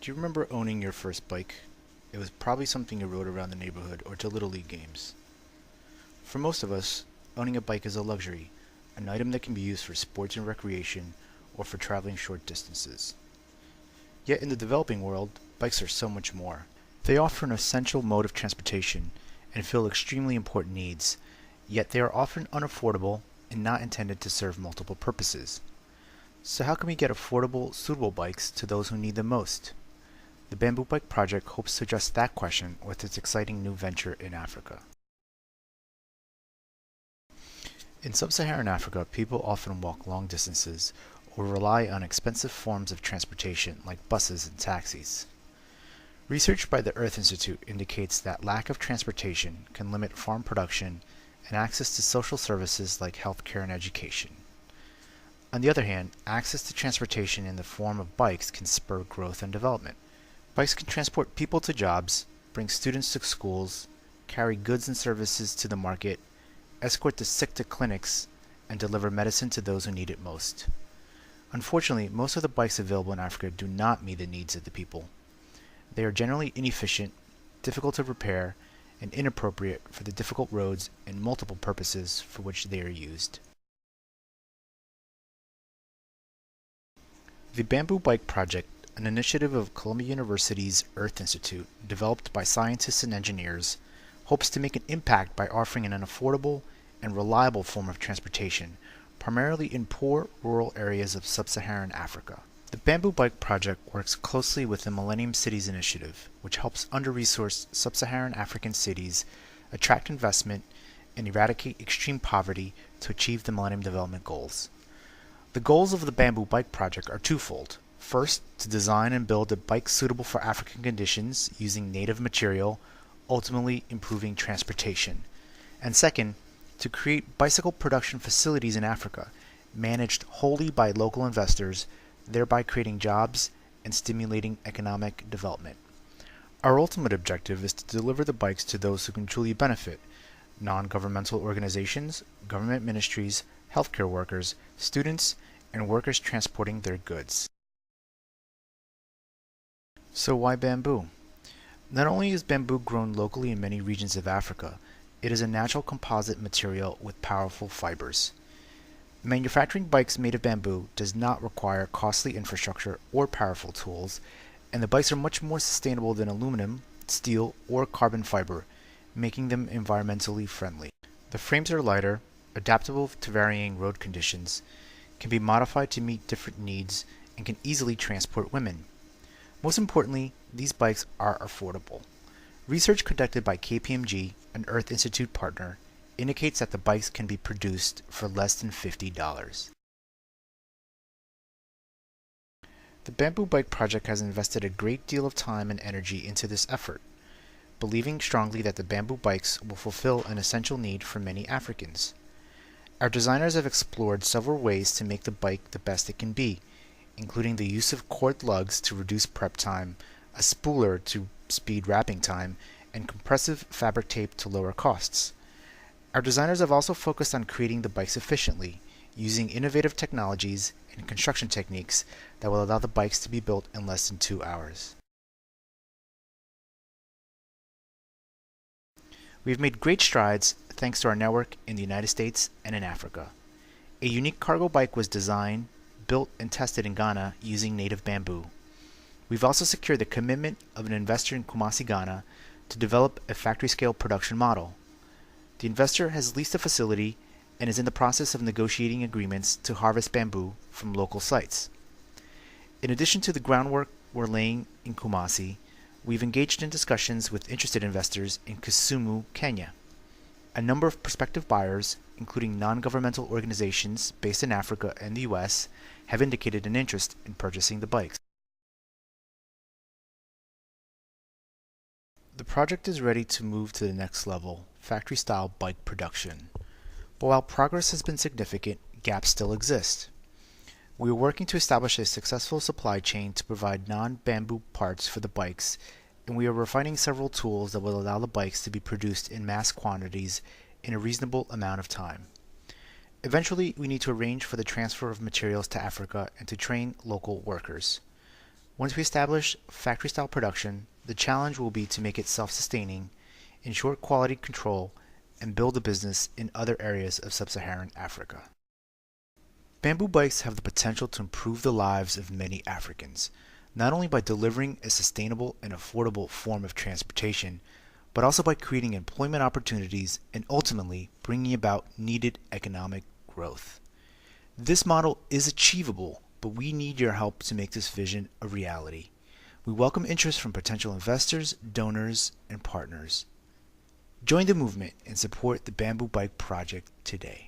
Do you remember owning your first bike? It was probably something you rode around the neighborhood or to Little League games. For most of us, owning a bike is a luxury, an item that can be used for sports and recreation or for traveling short distances. Yet in the developing world, bikes are so much more. They offer an essential mode of transportation and fill extremely important needs, yet they are often unaffordable and not intended to serve multiple purposes. So how can we get affordable, suitable bikes to those who need them most? The Bamboo Bike Project hopes to address that question with its exciting new venture in Africa. In sub-Saharan Africa, people often walk long distances or rely on expensive forms of transportation like buses and taxis. Research by the Earth Institute indicates that lack of transportation can limit farm production and access to social services like healthcare and education. On the other hand, access to transportation in the form of bikes can spur growth and development. Bikes can transport people to jobs, bring students to schools, carry goods and services to the market, escort the sick to clinics, and deliver medicine to those who need it most. Unfortunately, most of the bikes available in Africa do not meet the needs of the people. They are generally inefficient, difficult to repair, and inappropriate for the difficult roads and multiple purposes for which they are used. The Bamboo Bike Project, an initiative of Columbia University's Earth Institute, developed by scientists and engineers, hopes to make an impact by offering an affordable and reliable form of transportation, primarily in poor rural areas of sub-Saharan Africa. The Bamboo Bike Project works closely with the Millennium Cities Initiative, which helps under-resourced sub-Saharan African cities attract investment and eradicate extreme poverty to achieve the Millennium Development Goals. The goals of the Bamboo Bike Project are twofold. First, to design and build a bike suitable for African conditions using native material, ultimately improving transportation. And second, to create bicycle production facilities in Africa, managed wholly by local investors, thereby creating jobs and stimulating economic development. Our ultimate objective is to deliver the bikes to those who can truly benefit: non-governmental organizations, government ministries, healthcare workers, students, and workers transporting their goods. So why bamboo? Not only is bamboo grown locally in many regions of Africa, it is a natural composite material with powerful fibers. Manufacturing bikes made of bamboo does not require costly infrastructure or powerful tools, and the bikes are much more sustainable than aluminum, steel, or carbon fiber, making them environmentally friendly. The frames are lighter, adaptable to varying road conditions, can be modified to meet different needs, and can easily transport women. Most importantly, these bikes are affordable. Research conducted by KPMG, an Earth Institute partner, indicates that the bikes can be produced for less than $50. The Bamboo Bike Project has invested a great deal of time and energy into this effort, believing strongly that the bamboo bikes will fulfill an essential need for many Africans. Our designers have explored several ways to make the bike the best it can be, including the use of cord lugs to reduce prep time, a spooler to speed wrapping time, and compressive fabric tape to lower costs. Our designers have also focused on creating the bikes efficiently, using innovative technologies and construction techniques that will allow the bikes to be built in less than 2 hours. We've made great strides thanks to our network in the United States and in Africa. A unique cargo bike was designed, built, and tested in Ghana using native bamboo. We've also secured the commitment of an investor in Kumasi, Ghana, to develop a factory-scale production model. The investor has leased a facility and is in the process of negotiating agreements to harvest bamboo from local sites. In addition to the groundwork we're laying in Kumasi, we've engaged in discussions with interested investors in Kisumu, Kenya. A number of prospective buyers, including non-governmental organizations based in Africa and the US, have indicated an interest in purchasing the bikes. The project is ready to move to the next level, factory-style bike production. But while progress has been significant, gaps still exist. We are working to establish a successful supply chain to provide non-bamboo parts for the bikes, and we are refining several tools that will allow the bikes to be produced in mass quantities in a reasonable amount of time. Eventually, we need to arrange for the transfer of materials to Africa and to train local workers. Once we establish factory-style production, the challenge will be to make it self-sustaining, ensure quality control, and build a business in other areas of sub-Saharan Africa. Bamboo bikes have the potential to improve the lives of many Africans, not only by delivering a sustainable and affordable form of transportation, but also by creating employment opportunities and ultimately bringing about needed economic growth. This model is achievable, but we need your help to make this vision a reality. We welcome interest from potential investors, donors, and partners. Join the movement and support the Bamboo Bike Project today.